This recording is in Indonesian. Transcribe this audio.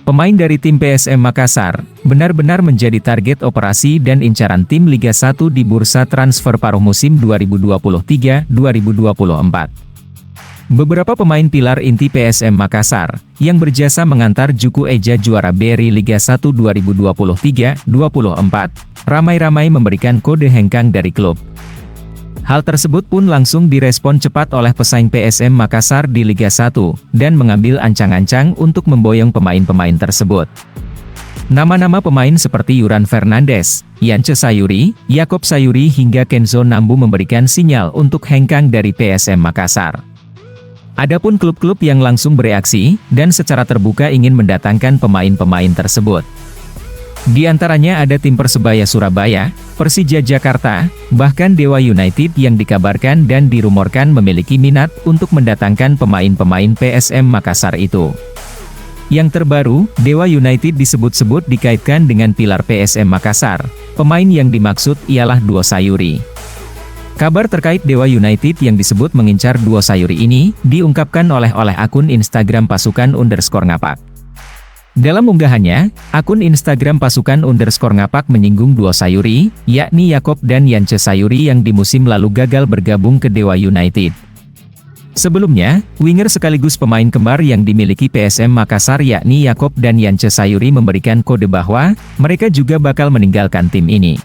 Pemain dari tim PSM Makassar, benar-benar menjadi target operasi dan incaran tim Liga 1 di bursa transfer paruh musim 2023-2024. Beberapa pemain pilar inti PSM Makassar, yang berjasa mengantar Juku Eja juara BRI Liga 1 2023-2024, ramai-ramai memberikan kode hengkang dari klub. Hal tersebut pun langsung direspon cepat oleh pesaing PSM Makassar di Liga 1, dan mengambil ancang-ancang untuk memboyong pemain-pemain tersebut. Nama-nama pemain seperti Yuran Fernandes, Yance Sayuri, Yakob Sayuri hingga Kenzo Nambu memberikan sinyal untuk hengkang dari PSM Makassar. Adapun klub-klub yang langsung bereaksi, dan secara terbuka ingin mendatangkan pemain-pemain tersebut. Di antaranya ada tim Persebaya Surabaya, Persija Jakarta, bahkan Dewa United yang dikabarkan dan dirumorkan memiliki minat untuk mendatangkan pemain-pemain PSM Makassar itu. Yang terbaru, Dewa United disebut-sebut dikaitkan dengan pilar PSM Makassar. Pemain yang dimaksud ialah Duo Sayuri. Kabar terkait Dewa United yang disebut mengincar Duo Sayuri ini, diungkapkan oleh akun Instagram pasukan_ngapak. Dalam unggahannya, akun Instagram pasukan_ngapak menyinggung Duo Sayuri, yakni Yakob dan Yance Sayuri yang di musim lalu gagal bergabung ke Dewa United. Sebelumnya, winger sekaligus pemain kembar yang dimiliki PSM Makassar yakni Yakob dan Yance Sayuri memberikan kode bahwa mereka juga bakal meninggalkan tim ini.